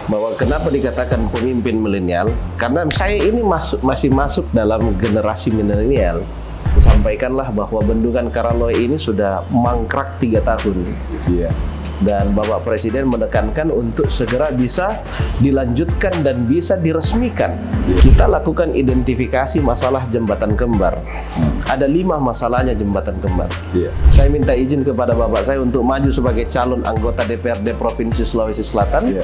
bahwa kenapa dikatakan pemimpin milenial, karena saya ini masih masuk dalam generasi milenial. Sampaikanlah bahwa Bendungan Karanloe ini sudah mangkrak 3 tahun. Iya. Dan Bapak Presiden menekankan untuk segera bisa dilanjutkan dan bisa diresmikan. Kita lakukan identifikasi masalah jembatan kembar. Ada 5 masalahnya jembatan kembar. Saya minta izin kepada Bapak saya untuk maju sebagai calon anggota DPRD Provinsi Sulawesi Selatan.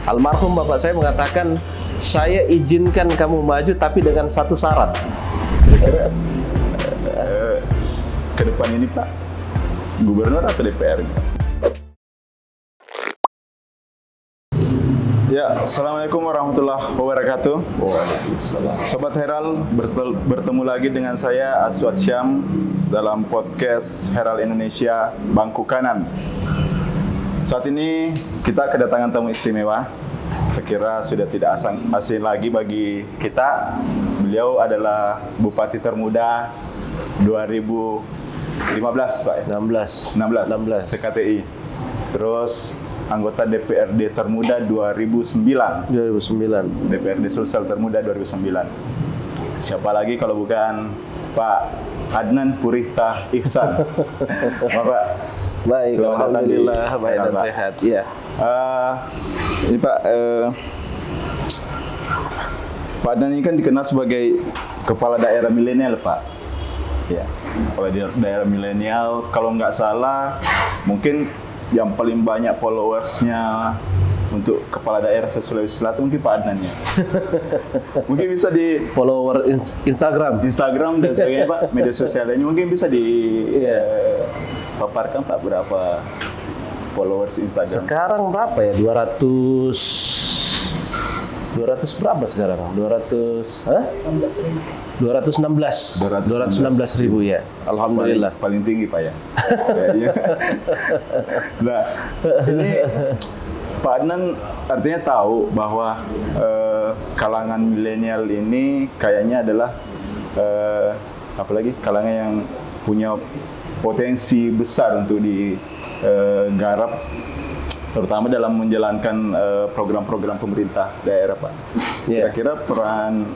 Almarhum Bapak saya mengatakan, saya izinkan kamu maju tapi dengan satu syarat. Ke depan ini Pak, gubernur atau DPR? Ya, Assalamualaikum warahmatullahi wabarakatuh. Waalaikumsalam. Sobat Herald, bertemu lagi dengan saya Aswad Syam dalam podcast Herald Indonesia Bangku Kanan. Saat ini kita kedatangan tamu istimewa. Sekira sudah tidak asing lagi bagi kita. Beliau adalah Bupati termuda 2015 Pak. 16 TKTI. Terus anggota DPRD termuda 2009. DPRD Sulsel termuda 2009. Siapa lagi kalau bukan Pak Adnan Purihta Ihsan. Bapak. Baik, alhamdulillah baik dan sehat. Iya. Ini Pak, Pak Adnan ini kan dikenal sebagai kepala daerah milenial Pak. Ya, kepala daerah milenial. Kalau nggak salah, mungkin yang paling banyak followersnya untuk kepala daerah Sulawesi Selatan mungkin Pak Adnan ya. Mungkin bisa di follower Instagram dan sebagainya Pak, media sosial lainnya mungkin bisa di paparkan Pak berapa followers Instagram. Sekarang berapa ya? 200 berapa sekarang? 216.000 ya. Alhamdulillah. Paling tinggi Pak ya. Nah, ini Pak Adnan artinya tahu bahwa kalangan milenial ini kayaknya adalah apalagi kalangan yang punya potensi besar untuk digarap, terutama dalam menjalankan program-program pemerintah daerah Pak. Kira-kira peran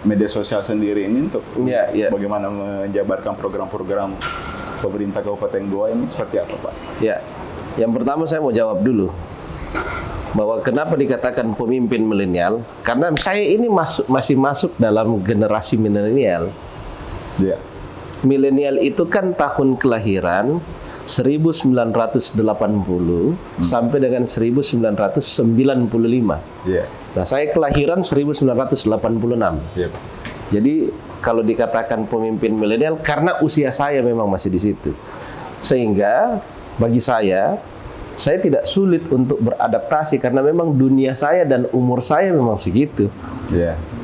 media sosial sendiri ini untuk bagaimana menjabarkan program-program pemerintah Kabupaten Goa ini seperti apa Pak? Ya, yang pertama saya mau jawab dulu bahwa kenapa dikatakan pemimpin milenial, karena saya ini masih masuk dalam generasi milenial. Milenial itu kan tahun kelahiran 1980 sampai dengan 1995. Nah, saya kelahiran 1986. Jadi kalau dikatakan pemimpin milenial karena usia saya memang masih di situ. Sehingga bagi saya tidak sulit untuk beradaptasi karena memang dunia saya dan umur saya memang segitu.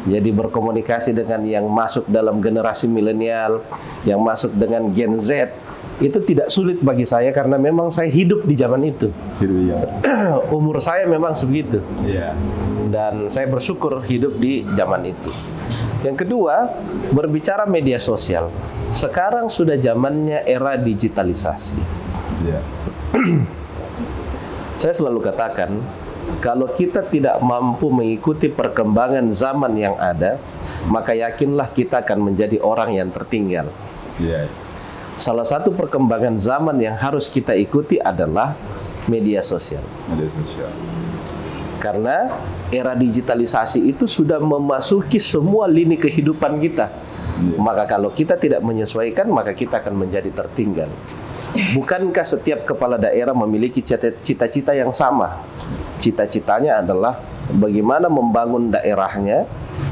Jadi berkomunikasi dengan yang masuk dalam generasi milenial, yang masuk dengan Gen Z, itu tidak sulit bagi saya karena memang saya hidup di zaman itu. Umur saya memang segitu. Dan saya bersyukur hidup di zaman itu. Yang kedua, berbicara media sosial. Sekarang sudah zamannya era digitalisasi. Saya selalu katakan, kalau kita tidak mampu mengikuti perkembangan zaman yang ada, maka yakinlah kita akan menjadi orang yang tertinggal. Salah satu perkembangan zaman yang harus kita ikuti adalah media sosial. Karena era digitalisasi itu sudah memasuki semua lini kehidupan kita. Maka kalau kita tidak menyesuaikan, maka kita akan menjadi tertinggal. Bukankah setiap kepala daerah memiliki cita-cita yang sama? Cita-citanya adalah bagaimana membangun daerahnya,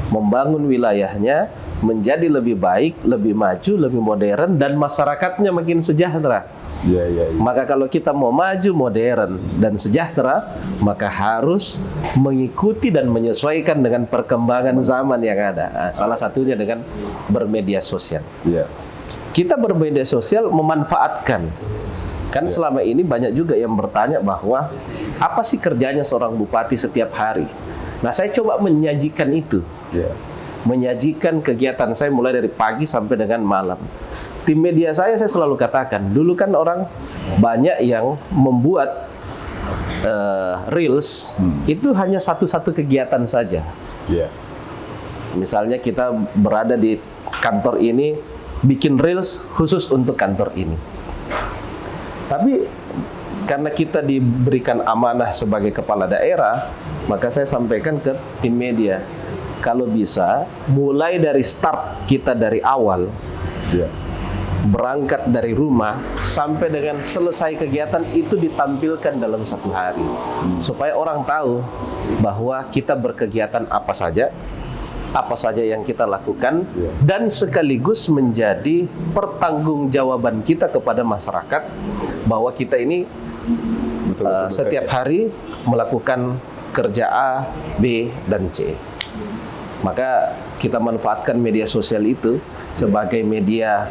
membangun wilayahnya menjadi lebih baik, lebih maju, lebih modern, dan masyarakatnya makin sejahtera. Maka kalau kita mau maju, modern, dan sejahtera, maka harus mengikuti dan menyesuaikan dengan perkembangan zaman yang ada. Salah satunya dengan bermedia sosial. Kita bermedia sosial memanfaatkan. Kan selama ini banyak juga yang bertanya bahwa apa sih kerjanya seorang bupati setiap hari? Nah, saya coba menyajikan itu. Menyajikan kegiatan saya mulai dari pagi sampai dengan malam. Tim media saya selalu katakan, dulu kan orang banyak yang membuat reels itu hanya satu-satu kegiatan saja. Iya. Misalnya kita berada di kantor ini, bikin reels khusus untuk kantor ini. Tapi karena kita diberikan amanah sebagai kepala daerah, maka saya sampaikan ke tim media, kalau bisa mulai dari start kita dari awal, Iya. berangkat dari rumah sampai dengan selesai kegiatan itu ditampilkan dalam satu hari, supaya orang tahu bahwa kita berkegiatan apa saja yang kita lakukan, dan sekaligus menjadi pertanggungjawaban kita kepada masyarakat bahwa kita ini setiap hari melakukan kerja A, B, dan C. Maka kita manfaatkan media sosial itu sebagai media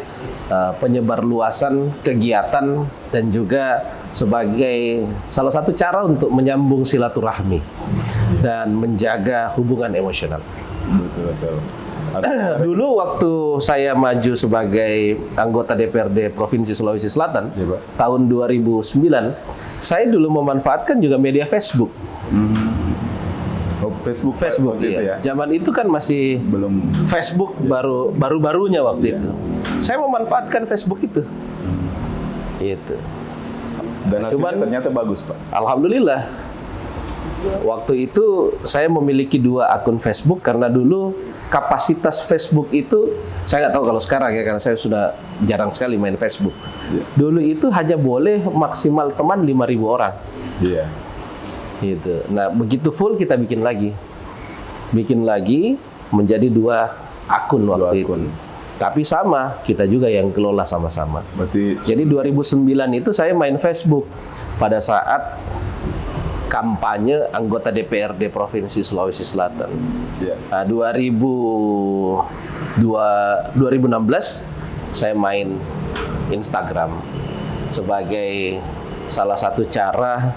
penyebar luasan kegiatan dan juga sebagai salah satu cara untuk menyambung silaturahmi dan menjaga hubungan emosional. Betul. Dulu waktu saya maju sebagai anggota DPRD Provinsi Sulawesi Selatan, Ya, Pak. tahun 2009, saya dulu memanfaatkan juga media Facebook. Oh, Facebook waktu itu Iya. ya. Zaman itu kan masih Belum. Facebook baru-barunya waktu itu. Saya memanfaatkan Facebook itu. Itu. Dan hasilnya Cuman- ternyata bagus, Pak. Alhamdulillah. Waktu itu saya memiliki 2 akun Facebook karena dulu kapasitas Facebook itu saya nggak tahu kalau sekarang ya, karena saya sudah jarang sekali main Facebook. Iya. Dulu itu hanya boleh maksimal teman 5.000 orang. Iya. Gitu. Nah, begitu full kita bikin lagi menjadi 2 akun waktu itu. Tapi sama, kita juga yang kelola sama-sama. Berarti Jadi 2009 itu saya main Facebook pada saat kampanye anggota DPRD Provinsi Sulawesi Selatan. ya. Nah, 2016 saya main Instagram sebagai salah satu cara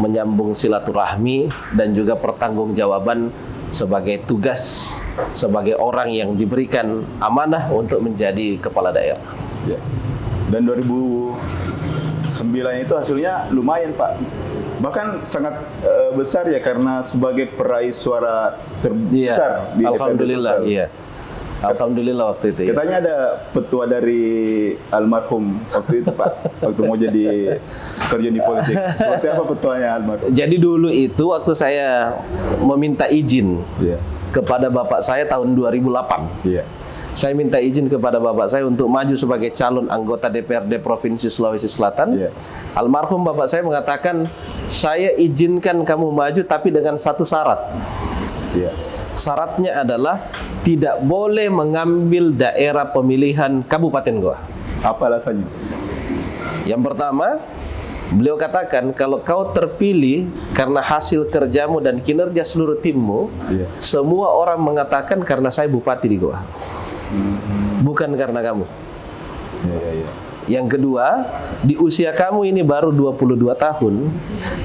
menyambung silaturahmi dan juga pertanggungjawaban sebagai tugas sebagai orang yang diberikan amanah untuk menjadi kepala daerah. Ya. Dan 2009 itu hasilnya lumayan, Pak. Bahkan sangat besar ya, karena sebagai peraih suara terbesar di DPRD Alhamdulillah, Sulsel. iya. Alhamdulillah waktu itu. Ya. Katanya ada petua dari almarhum waktu itu, Pak, waktu mau jadi terjun di politik. Seperti apa petuanya almarhum? Jadi dulu itu waktu saya meminta izin Iya. kepada bapak saya tahun 2008. Iya. Saya minta izin kepada bapak saya untuk maju sebagai calon anggota DPRD Provinsi Sulawesi Selatan. Iya. Almarhum bapak saya mengatakan, saya izinkan kamu maju tapi dengan satu syarat. Iya. Syaratnya adalah tidak boleh mengambil daerah pemilihan Kabupaten Goa. Apa alasannya? Yang pertama, beliau katakan kalau kau terpilih karena hasil kerjamu dan kinerja seluruh timmu, Iya. semua orang mengatakan karena saya bupati di Goa. Bukan karena kamu. Iya. Yang kedua, di usia kamu ini baru 22 tahun,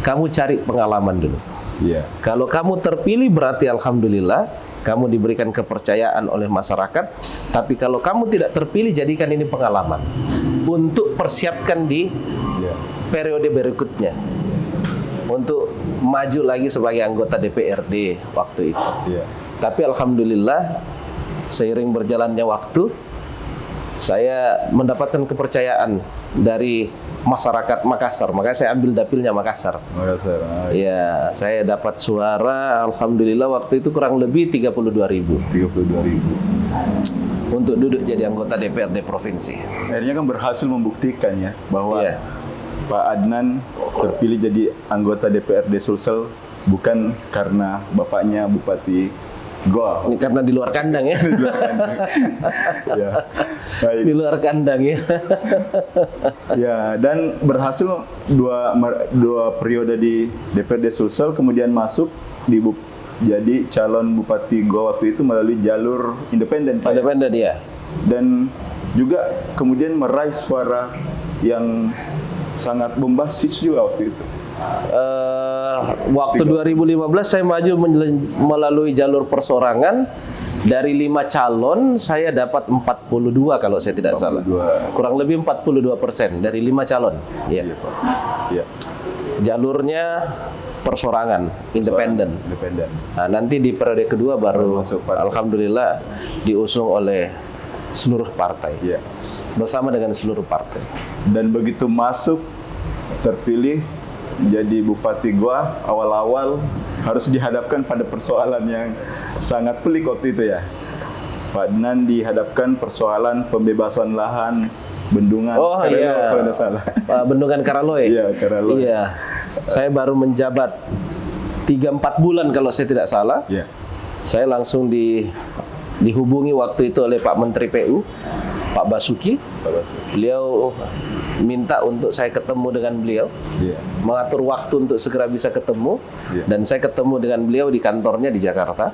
kamu cari pengalaman dulu. Iya. Kalau kamu terpilih berarti alhamdulillah, kamu diberikan kepercayaan oleh masyarakat. Tapi kalau kamu tidak terpilih, jadikan ini pengalaman untuk persiapkan di Iya. periode berikutnya untuk maju lagi sebagai anggota DPRD waktu itu. Iya. Tapi alhamdulillah, seiring berjalannya waktu, saya mendapatkan kepercayaan dari masyarakat Makassar. Makanya saya ambil dapilnya Makassar. Makassar. Ya, saya dapat suara alhamdulillah waktu itu kurang lebih 32.000 32.000. untuk duduk jadi anggota DPRD provinsi. Akhirnya kan berhasil membuktikan ya bahwa Iya. Pak Adnan terpilih jadi anggota DPRD Sulsel bukan karena bapaknya Bupati Goa. Ini karena di luar kandang ya. Ya. Baik. Di luar kandang ya. Ya, dan berhasil dua periode di DPRD Sulsel, kemudian masuk jadi calon Bupati Goa waktu itu melalui jalur independen, Pak. Independen ya. Dan juga kemudian meraih suara yang sangat bombastis juga waktu itu. Waktu 2015 saya maju melalui jalur persorangan. Dari 5 calon saya dapat 42 kalau saya tidak salah. 42. Kurang lebih 42% dari 5 calon. Ya. Iya, Pak. Iya. jalurnya persorangan, independen. Independen. Nah, nanti di periode kedua baru masuk partai. alhamdulillah diusung oleh seluruh partai. Iya. Bersama dengan seluruh partai. Dan begitu masuk terpilih jadi Bupati Goa, awal-awal harus dihadapkan pada persoalan yang sangat pelik waktu itu ya. Pak Adnan dihadapkan persoalan pembebasan lahan bendungan Karaloy, kalau tidak salah. Bendungan Karaloy. Iya, Karaloy. Iya. Saya baru menjabat 3-4 bulan kalau saya tidak salah. Iya. Saya langsung dihubungi waktu itu oleh Pak Menteri PU, Pak Basuki. Pak Basuki. Beliau minta untuk saya ketemu dengan beliau, Iya. mengatur waktu untuk segera bisa ketemu. Iya. Dan saya ketemu dengan beliau di kantornya di Jakarta.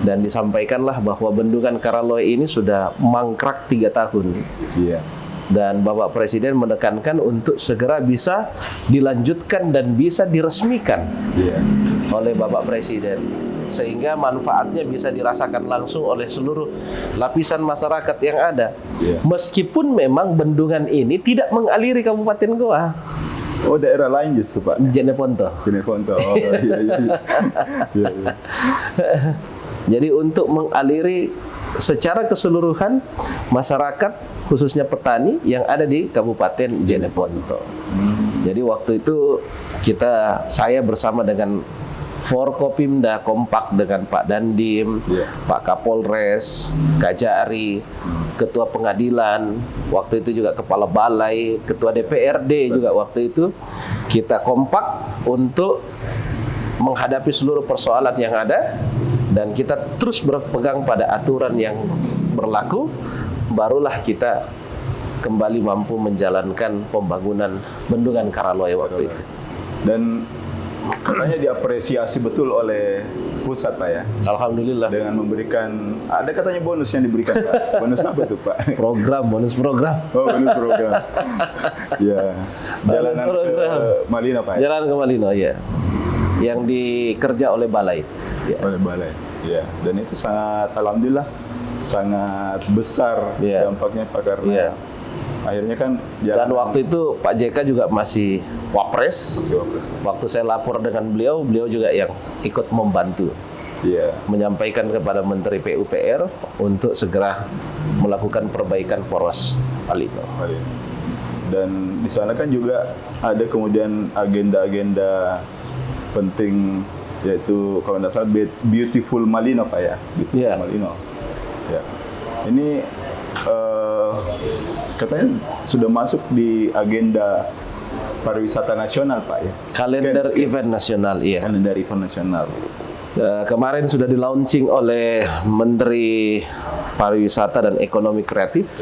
Dan disampaikanlah bahwa bendungan Karaloy ini sudah mangkrak 3 tahun. Iya. Dan Bapak Presiden menekankan untuk segera bisa dilanjutkan dan bisa diresmikan Iya. oleh Bapak Presiden, sehingga manfaatnya bisa dirasakan langsung oleh seluruh lapisan masyarakat yang ada. Iya. Meskipun memang bendungan ini tidak mengaliri Kabupaten Goa, Oh, daerah lain justru Pak. Jeneponto. Jeneponto. Oh, iya, iya, iya. Iya, iya. Jadi untuk mengaliri secara keseluruhan masyarakat khususnya petani yang ada di Kabupaten Jeneponto. Jadi waktu itu saya bersama dengan Forkopimda kompak dengan Pak Dandim, Pak Kapolres, Kajari, Ketua Pengadilan, waktu itu juga Kepala Balai, Ketua DPRD juga waktu itu kita kompak untuk menghadapi seluruh persoalan yang ada dan kita terus berpegang pada aturan yang berlaku, barulah kita kembali mampu menjalankan pembangunan Bendungan Karaloy waktu itu. Dan katanya diapresiasi betul oleh pusat Pak ya. Alhamdulillah. Dengan memberikan, ada katanya bonus yang diberikan Pak. Bonus apa itu Pak? Bonus program. Oh, bonus program. Ya. Jalanan ke Malino Pak ya? Jalan ke Malino, ya. Yang dikerja oleh Balai. Ya. Oleh Balai. Ya. Dan itu sangat, alhamdulillah, sangat besar dampaknya Pak karena akhirnya kan dan waktu itu Pak JK juga masih Wapres. Waktu saya lapor dengan beliau juga yang ikut membantu. Menyampaikan kepada Menteri PUPR untuk segera melakukan perbaikan poros Malino. Dan di sana kan juga ada kemudian agenda-agenda penting, yaitu kalau tidak salah Beautiful Malino Pak ya. Beautiful Malino. Ya. Ini katanya sudah masuk di agenda pariwisata nasional Pak ya. Kalender event nasional, iya. Kalender event nasional. Kemarin sudah di launching oleh Menteri Pariwisata dan Ekonomi Kreatif,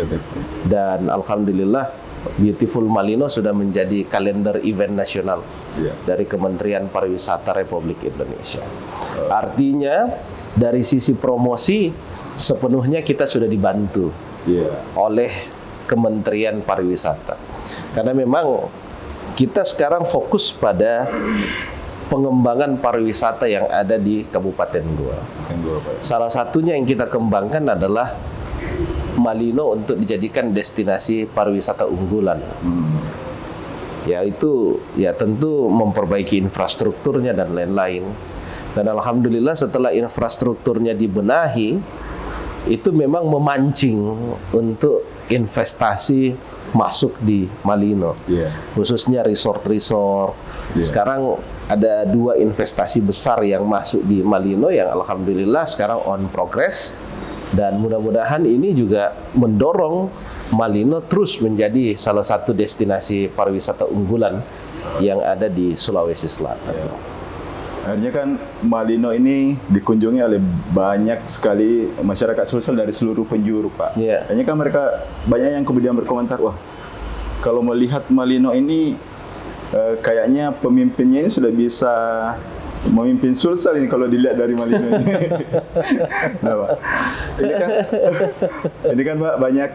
dan alhamdulillah Beautiful Malino sudah menjadi kalender event nasional dari Kementerian Pariwisata Republik Indonesia. Artinya dari sisi promosi sepenuhnya kita sudah dibantu oleh Kementerian Pariwisata. Karena memang kita sekarang fokus pada pengembangan pariwisata yang ada di Kabupaten Goa. Salah satunya yang kita kembangkan adalah Malino untuk dijadikan destinasi pariwisata unggulan. Yaitu tentu memperbaiki infrastrukturnya dan lain-lain. Dan alhamdulillah setelah infrastrukturnya dibenahi, itu memang memancing untuk investasi masuk di Malino, khususnya resort-resort. Sekarang ada 2 investasi besar yang masuk di Malino yang alhamdulillah sekarang on progress, dan mudah-mudahan ini juga mendorong Malino terus menjadi salah satu destinasi pariwisata unggulan yang ada di Sulawesi Selatan. Akhirnya kan Malino ini dikunjungi oleh banyak sekali masyarakat Sulsel dari seluruh penjuru Pak. Akhirnya kan mereka banyak yang kemudian berkomentar, wah kalau melihat Malino ini kayaknya pemimpinnya ini sudah bisa memimpin Sulsel ini kalau dilihat dari Malino ini. Nah, Pak. Ini kan Pak banyak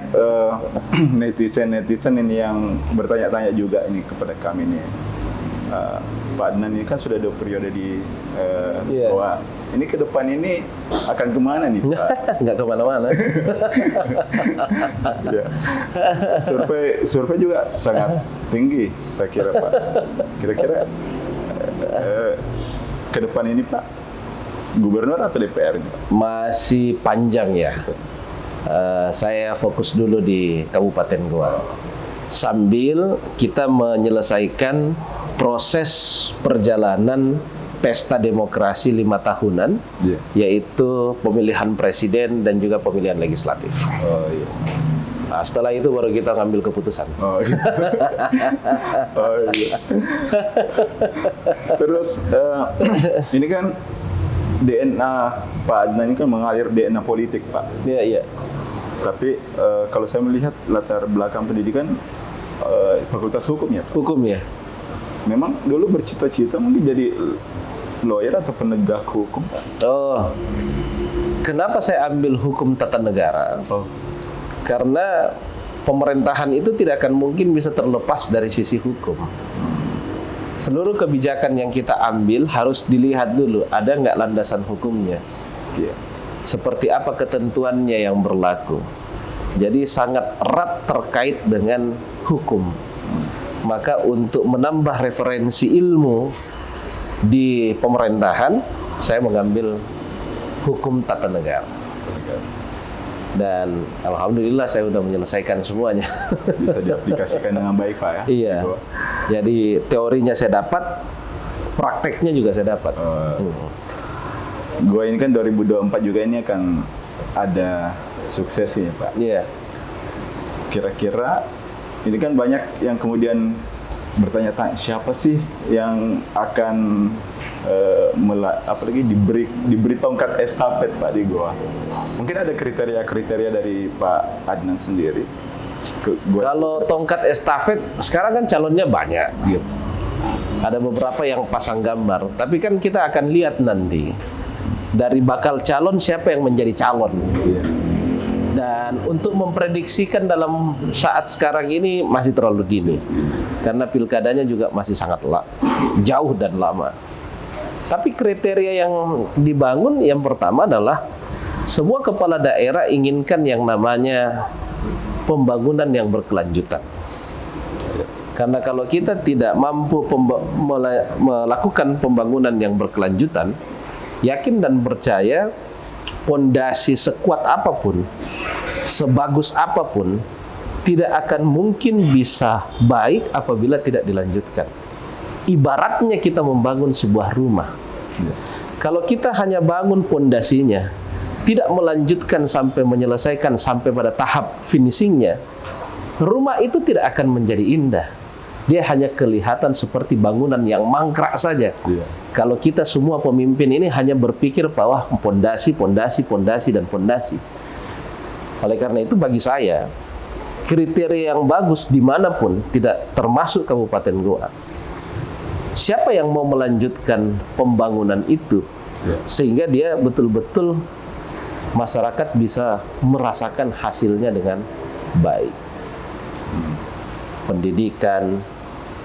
netizen ini yang bertanya-tanya juga ini kepada kami nih. Pak Adnan ini kan sudah 2 periode di Goa. ini ke depan ini akan kemana nih Pak? Nggak kemana-mana. Ya. Survei juga sangat tinggi, saya kira Pak. Kira-kira ke depan ini Pak, gubernur atau DPR? Masih panjang ya. Saya fokus dulu di Kabupaten Goa. Sambil kita menyelesaikan proses perjalanan pesta demokrasi 5 tahunan, yaitu pemilihan presiden dan juga pemilihan legislatif. Oh iya. Nah, setelah itu baru kita ngambil keputusan. Oh iya. Oh iya. Terus ini kan DNA Pak Adnan ini kan mengalir DNA politik Pak. Iya, iya. Tapi kalau saya melihat latar belakang pendidikan Fakultas Hukum ya Pak. Hukum ya. Memang dulu bercita-cita mungkin jadi lawyer atau penegak hukum Pak. Oh, kenapa saya ambil hukum tata negara? Oh. Karena pemerintahan itu tidak akan mungkin bisa terlepas dari sisi hukum. Seluruh kebijakan yang kita ambil harus dilihat dulu, ada nggak landasan hukumnya. Iya. Seperti apa ketentuannya yang berlaku. Jadi sangat erat terkait dengan hukum. Maka untuk menambah referensi ilmu di pemerintahan, saya mengambil hukum tata negara. Dan alhamdulillah saya sudah menyelesaikan semuanya. Bisa diaplikasikan dengan baik Pak ya? Iya. Jadi teorinya saya dapat, prakteknya juga saya dapat. Gua ini kan 2024 juga ini akan ada suksesnya Pak. Iya. Kira-kira ini kan banyak yang kemudian bertanya-tanya siapa sih yang akan apalagi diberi tongkat estafet Pak di Goa. Mungkin ada kriteria-kriteria dari Pak Adnan sendiri. Kalau tongkat estafet sekarang kan calonnya banyak. Gitu. Ada beberapa yang pasang gambar, tapi kan kita akan lihat nanti dari bakal calon siapa yang menjadi calon. Iya. Dan untuk memprediksikan dalam saat sekarang ini masih terlalu dini. Karena pilkadanya juga masih sangat jauh dan lama. Tapi kriteria yang dibangun yang pertama adalah semua kepala daerah inginkan yang namanya pembangunan yang berkelanjutan. Karena kalau kita tidak mampu melakukan pembangunan yang berkelanjutan, yakin dan percaya pondasi sekuat apapun, sebagus apapun, tidak akan mungkin bisa baik apabila tidak dilanjutkan. Ibaratnya kita membangun sebuah rumah. Kalau kita hanya bangun pondasinya, tidak melanjutkan sampai menyelesaikan sampai pada tahap finishingnya, rumah itu tidak akan menjadi indah. Dia hanya kelihatan seperti bangunan yang mangkrak saja. Iya. Kalau kita semua pemimpin ini hanya berpikir bahwa pondasi, dan pondasi. Oleh karena itu bagi saya, kriteria yang bagus dimanapun tidak termasuk Kabupaten Goa. Siapa yang mau melanjutkan pembangunan itu, sehingga dia betul-betul masyarakat bisa merasakan hasilnya dengan baik. Pendidikan,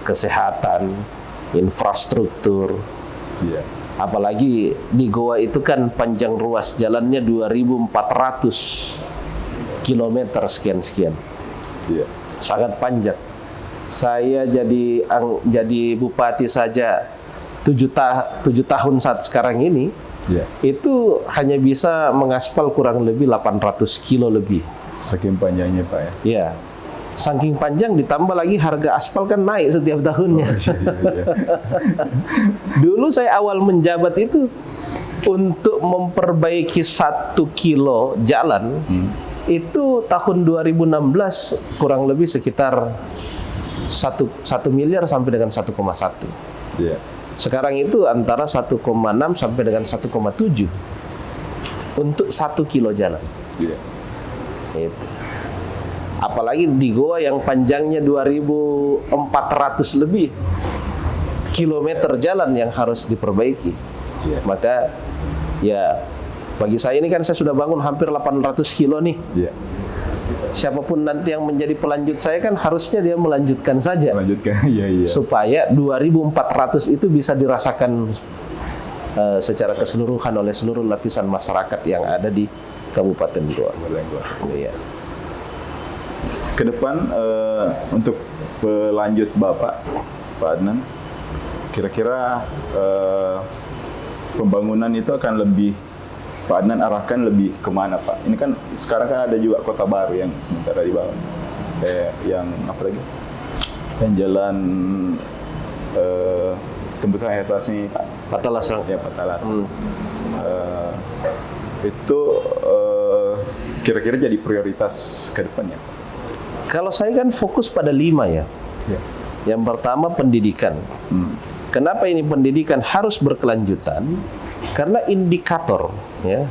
kesehatan, infrastruktur. Iya. Apalagi di Goa itu kan panjang ruas jalannya 2.400 kilometer sekian-sekian. Iya. Sangat panjang. Saya jadi bupati saja 7 tahun saat sekarang ini, itu hanya bisa mengaspal kurang lebih 800 kilo lebih. Saking panjangnya Pak ya? Iya. Saking panjang ditambah lagi harga aspal kan naik setiap tahunnya. Iya. Dulu saya awal menjabat itu untuk memperbaiki 1 kilo jalan, itu tahun 2016 kurang lebih sekitar 1 miliar sampai dengan 1,1. Iya. Sekarang itu antara 1,6 sampai dengan 1,7 untuk 1 kilo jalan. Iya. Itu. Apalagi di Goa yang panjangnya 2.400 lebih kilometer jalan yang harus diperbaiki. Iya. Maka ya bagi saya ini kan saya sudah bangun hampir 800 kilo nih. Iya. Siapapun nanti yang menjadi pelanjut saya kan harusnya dia melanjutkan saja. Lanjutkan. Iya. Supaya 2.400 itu bisa dirasakan secara keseluruhan oleh seluruh lapisan masyarakat yang ada di Kabupaten Goa. Iya. Ke depan untuk pelanjut Bapak, Pak Adnan, kira-kira pembangunan itu akan lebih, Pak Adnan arahkan lebih kemana Pak? Ini kan sekarang kan ada juga kota baru yang sementara dibangun, yang apa lagi? Yang jalan tembusan air tas ini Pak. Patalasang. Ya Patalasang. Itu kira-kira jadi prioritas ke depannya. Kalau saya kan fokus pada 5 ya. Yang pertama pendidikan. Kenapa ini pendidikan harus berkelanjutan? Karena indikator, ya,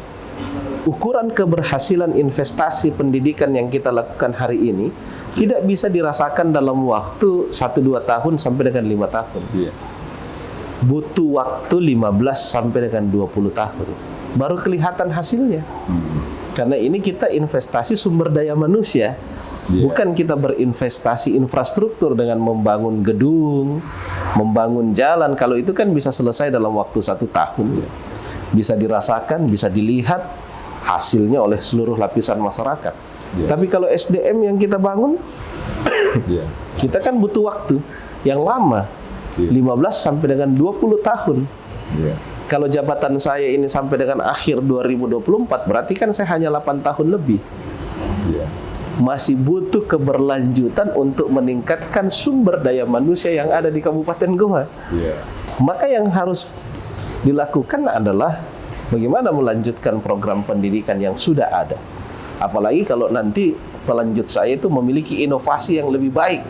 ukuran keberhasilan investasi pendidikan yang kita lakukan hari ini tidak bisa dirasakan dalam waktu 1-2 tahun sampai dengan 5 tahun. Butuh waktu 15 sampai dengan 20 tahun. Baru kelihatan hasilnya. Karena ini kita investasi sumber daya manusia. Bukan kita berinvestasi infrastruktur dengan membangun gedung, membangun jalan. Kalau itu kan bisa selesai dalam waktu 1 tahun. Bisa dirasakan, bisa dilihat hasilnya oleh seluruh lapisan masyarakat. Tapi kalau SDM yang kita bangun, kita kan butuh waktu yang lama. 15 sampai dengan 20 tahun. Kalau jabatan saya ini sampai dengan akhir 2024, berarti kan saya hanya 8 tahun lebih. Masih butuh keberlanjutan untuk meningkatkan sumber daya manusia yang ada di Kabupaten Goa. Maka yang harus dilakukan adalah bagaimana melanjutkan program pendidikan yang sudah ada. Apalagi kalau nanti pelanjut saya itu memiliki inovasi yang lebih baik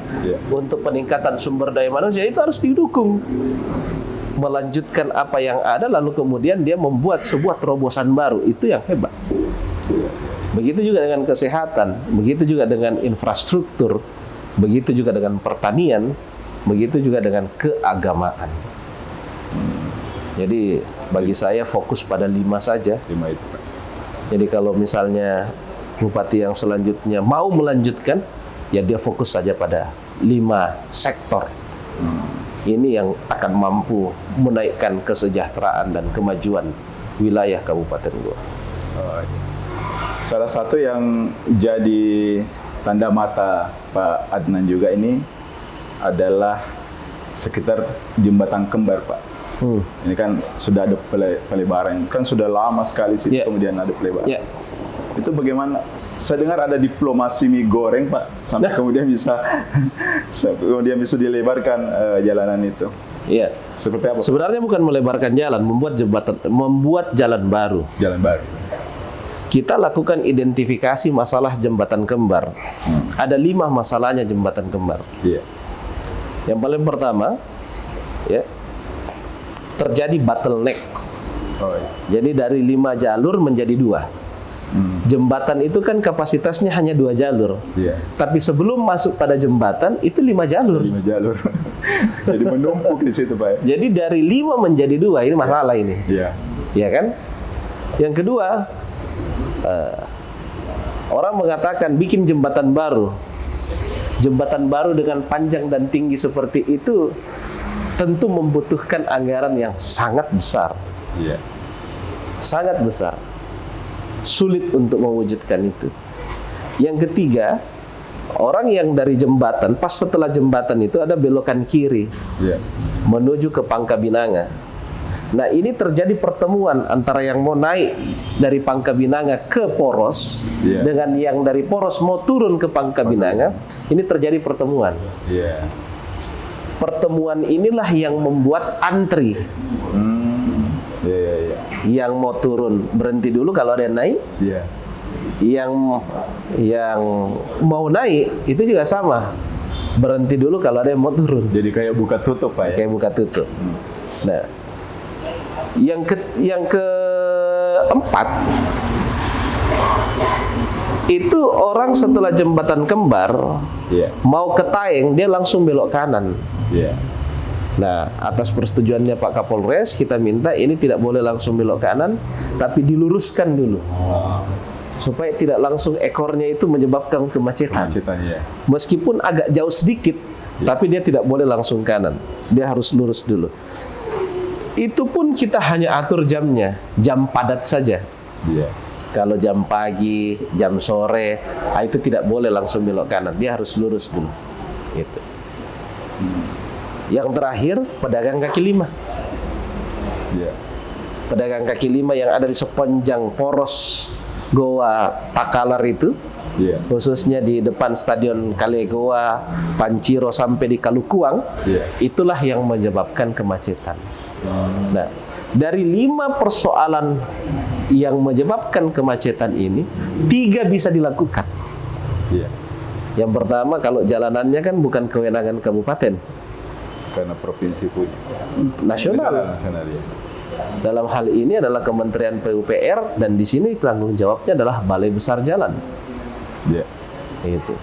untuk peningkatan sumber daya manusia, itu harus didukung. Melanjutkan apa yang ada, lalu kemudian dia membuat sebuah terobosan baru, itu yang hebat. Begitu juga dengan kesehatan, begitu juga dengan infrastruktur, begitu juga dengan pertanian, begitu juga dengan keagamaan. Jadi bagi saya fokus pada 5 saja. 5 itu. Jadi kalau misalnya bupati yang selanjutnya mau melanjutkan, ya dia fokus saja pada 5 sektor. Ini yang akan mampu menaikkan kesejahteraan dan kemajuan wilayah Kabupaten Goa. Salah satu yang jadi tanda mata Pak Adnan juga ini adalah sekitar jembatan kembar Pak. Ini kan sudah ada pelebaran, kan sudah lama sekali sih kemudian ada pelebaran. Itu bagaimana? Saya dengar ada diplomasi mie goreng Pak, sampai kemudian bisa dilebarkan jalanan itu. Iya. Seperti apa? Sebenarnya bukan melebarkan jalan, membuat jalan baru. Jalan baru. Kita lakukan identifikasi masalah jembatan kembar. Ada 5 masalahnya jembatan kembar. Yang paling pertama, ya, terjadi bottleneck. Jadi dari 5 jalur menjadi 2. Jembatan itu kan kapasitasnya hanya 2 jalur. Tapi sebelum masuk pada jembatan itu 5 jalur. 5 jalur. Jadi menumpuk di situ Pak. Jadi dari 5 menjadi 2, ini masalah ini. Iya kan? Yang kedua, orang mengatakan bikin jembatan baru. Jembatan baru dengan panjang dan tinggi seperti itu tentu membutuhkan anggaran yang sangat besar. Sangat besar. Sulit untuk mewujudkan itu. Yang ketiga, orang yang dari jembatan, pas setelah jembatan itu ada belokan kiri menuju ke Pangkabinanga. Nah, ini terjadi pertemuan antara yang mau naik dari Pangkabinanga ke Poros dengan yang dari Poros mau turun ke Pangkabinanga. Ini terjadi pertemuan. Pertemuan inilah yang membuat antri. Yang mau turun berhenti dulu kalau ada yang naik. Yang mau naik itu juga sama, berhenti dulu kalau ada yang mau turun. Jadi kayak buka tutup Pak ya? Kayak buka tutup. Nah, yang keempat itu orang setelah jembatan kembar mau ke Taeng, dia langsung belok kanan. Nah, atas persetujuannya Pak Kapolres, kita minta ini tidak boleh langsung belok kanan, tapi diluruskan dulu. Supaya tidak langsung ekornya itu menyebabkan kemacetan. Meskipun agak jauh sedikit, tapi dia tidak boleh langsung kanan. Dia harus lurus dulu. Itu pun kita hanya atur jamnya, jam padat saja. Iya. Kalau jam pagi, jam sore, itu tidak boleh langsung belok kanan. Dia harus lurus dulu. Gitu. Yang terakhir, pedagang kaki lima. Iya. Pedagang kaki lima yang ada di sepanjang poros Goa Takalar itu, Iya. khususnya di depan Stadion Kalegoa, Panciro sampai di Kalukuang, Iya. itulah yang menyebabkan kemacetan. Nah, dari 5 persoalan yang menyebabkan kemacetan ini, 3 bisa dilakukan. Iya. Yang pertama, kalau jalanannya kan bukan kewenangan kabupaten, Karena provinsi punya. nasional. Nasional ya. Dalam hal ini adalah Kementerian PUPR, dan di sini tanggung jawabnya adalah Balai Besar Jalan. Iya. Itu.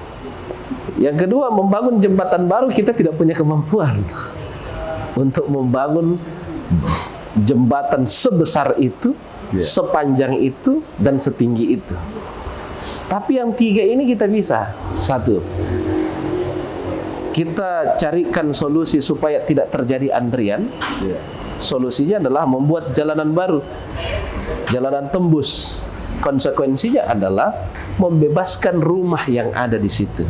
Yang kedua, membangun jembatan baru kita tidak punya kemampuan untuk membangun jembatan sebesar itu, sepanjang itu, dan setinggi itu. Tapi yang 3 ini kita bisa. 1, kita carikan solusi supaya tidak terjadi antrian. Iya. Solusinya adalah membuat jalanan baru, jalanan tembus. Konsekuensinya adalah membebaskan rumah yang ada di situ.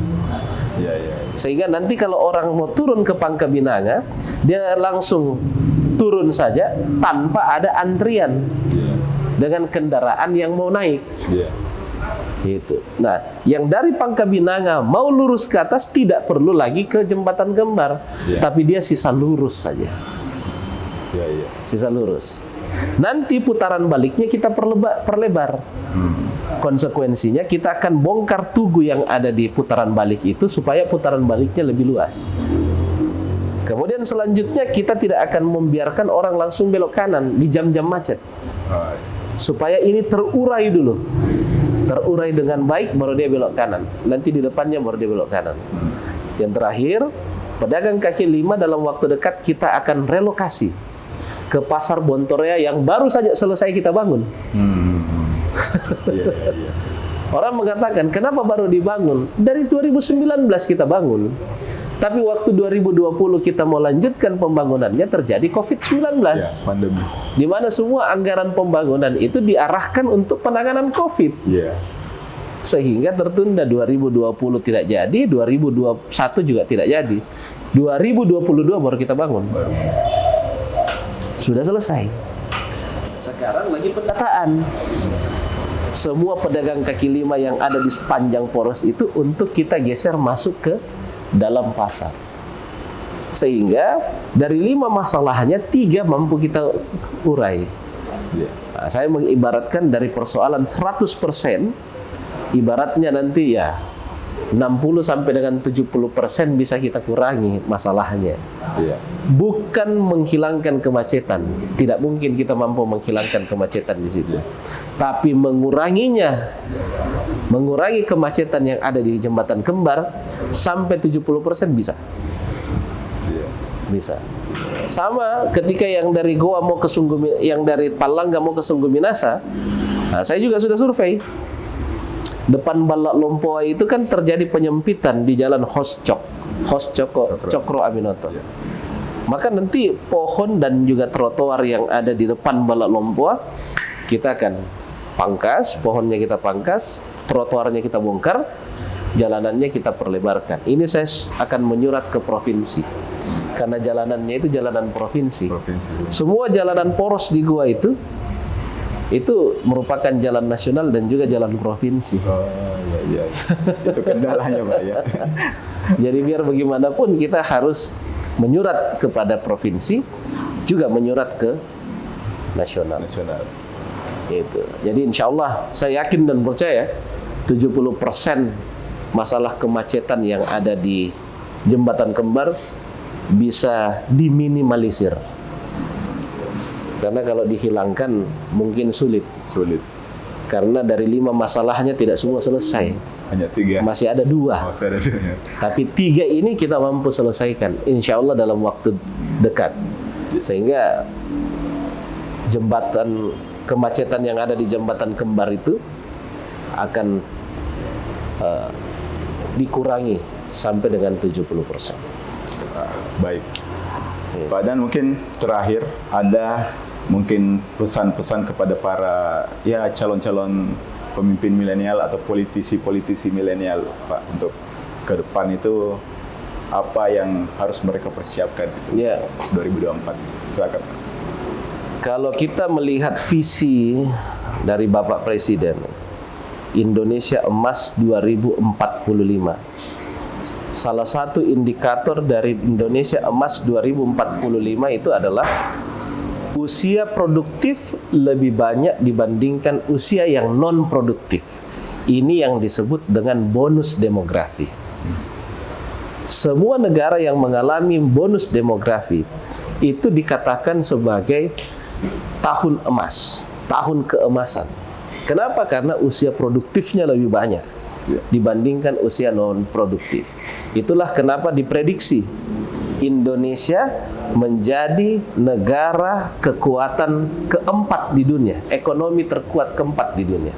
Iya, iya. Sehingga nanti kalau orang mau turun ke Pangkabinanga, dia langsung turun saja tanpa ada antrian Iya. dengan kendaraan yang mau naik. Iya. Gitu. Nah, yang dari Pangkabinanga mau lurus ke atas tidak perlu lagi ke Jembatan Kembar, Iya. tapi dia sisa lurus saja. Iya, iya. Sisa lurus. Nanti putaran baliknya kita perlebar. Konsekuensinya kita akan bongkar tugu yang ada di putaran balik itu supaya putaran baliknya lebih luas. Kemudian selanjutnya kita tidak akan membiarkan orang langsung belok kanan di jam-jam macet. Oh, Supaya ini terurai dulu. Terurai dengan baik baru dia belok kanan. Nanti di depannya baru dia belok kanan. Yang terakhir, pedagang kaki lima dalam waktu dekat kita akan relokasi ke Pasar Bontorea yang baru saja selesai kita bangun. iya, iya, iya. Orang mengatakan, kenapa baru dibangun? Dari 2019 kita bangun. Tapi waktu 2020 kita mau lanjutkan pembangunannya, terjadi COVID-19. Ya, pandemi. Di mana semua anggaran pembangunan itu diarahkan untuk penanganan COVID. Iya. Sehingga tertunda, 2020 tidak jadi, 2021 juga tidak jadi. 2022 baru kita bangun. Sudah selesai. Sekarang lagi pendataan. Semua pedagang kaki lima yang ada di sepanjang poros itu untuk kita geser masuk ke dalam pasar. Sehingga dari 5 masalahnya 3 mampu kita urai. Iya. Nah, saya mengibaratkan dari persoalan 100%, ibaratnya nanti ya 60 sampai dengan 70% bisa kita kurangi masalahnya. Iya. Bukan menghilangkan kemacetan. Tidak mungkin kita mampu menghilangkan kemacetan di situ. Tapi menguranginya. Mengurangi kemacetan yang ada di Jembatan Kembar sampai 70% bisa. Iya. Bisa. Sama ketika yang dari Goa mau ke yang dari Palangga mau ke Sungguh Minasa, nah, saya juga sudah survei. Depan Balak Lompoa itu kan terjadi penyempitan di jalan Cokro Aminoto. Iya. Maka nanti pohon dan juga trotoar yang ada di depan Balak Lompoa kita akan pangkas, pohonnya kita pangkas, trotoarnya kita bongkar, jalanannya kita perlebarkan. Ini saya akan menyurat ke provinsi. Karena jalanannya itu jalanan provinsi. Semua jalanan poros di gua itu merupakan jalan nasional dan juga jalan provinsi. Oh, iya, iya. Itu kendalanya, Pak, ya. Jadi biar bagaimanapun kita harus menyurat kepada provinsi, juga menyurat ke nasional. Gitu. Jadi insya Allah saya yakin dan percaya 70% masalah kemacetan yang ada di Jembatan Kembar bisa diminimalisir. Karena kalau dihilangkan mungkin sulit. Karena dari 5 masalahnya tidak semua selesai. Hanya 3. Masih ada 2. Tapi 3 ini kita mampu selesaikan, insya Allah dalam waktu dekat. Sehingga kemacetan yang ada di Jembatan Kembar itu akan dikurangi sampai dengan 70%. Baik. Pak Adnan, mungkin terakhir ada mungkin pesan-pesan kepada para calon-calon pemimpin milenial atau politisi-politisi milenial, Pak, untuk ke depan itu apa yang harus mereka persiapkan itu 2024. Silakan. Kalau kita melihat visi dari Bapak Presiden, Indonesia Emas 2045. Salah satu indikator dari Indonesia Emas 2045 itu adalah usia produktif lebih banyak dibandingkan usia yang non-produktif. Ini yang disebut dengan bonus demografi. Semua negara yang mengalami bonus demografi itu dikatakan sebagai tahun emas, tahun keemasan. Kenapa? Karena usia produktifnya lebih banyak dibandingkan usia non-produktif. Itulah kenapa diprediksi Indonesia menjadi negara kekuatan keempat di dunia, ekonomi terkuat keempat di dunia.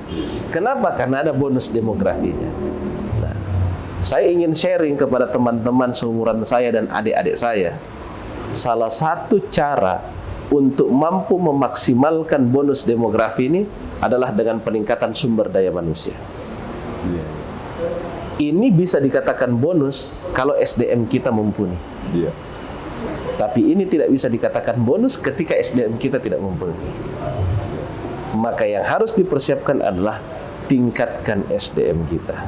Kenapa? Karena ada bonus demografinya. Nah, saya ingin sharing kepada teman-teman seumuran saya dan adik-adik saya. Salah satu cara untuk mampu memaksimalkan bonus demografi ini adalah dengan peningkatan sumber daya manusia. Ini bisa dikatakan bonus kalau SDM kita mumpuni. Tapi ini tidak bisa dikatakan bonus ketika SDM kita tidak mumpuni. Maka yang harus dipersiapkan adalah tingkatkan SDM kita.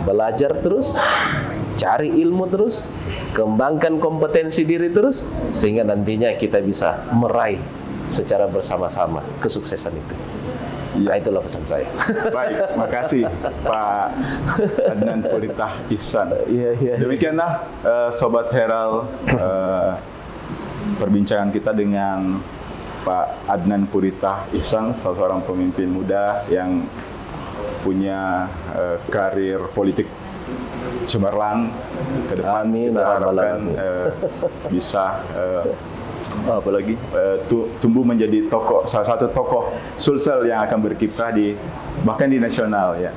Belajar terus, cari ilmu terus, kembangkan kompetensi diri terus, sehingga nantinya kita bisa meraih secara bersama-sama kesuksesan itu. Nah, itulah pesan saya. Baik, makasih Pak Adnan Puritah Ihsan. Demikianlah Sobat Herald, perbincangan kita dengan Pak Adnan Puritah Ihsan, salah seorang pemimpin muda yang punya karir politik cemerlang ke depan. Amin, kita harapkan bisa tumbuh menjadi salah satu tokoh Sulsel yang akan berkiprah bahkan di nasional ya.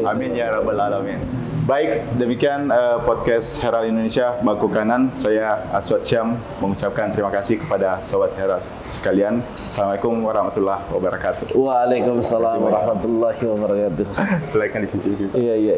Amin ya rabbal alamin. Baik, demikian podcast Herald Indonesia Bangku Kanan. Saya Aswad Syam mengucapkan terima kasih kepada Sobat Herald sekalian. Assalamualaikum warahmatullahi wabarakatuh. Waalaikumsalam warahmatullahi wabarakatuh. Silakan di sini. Iya.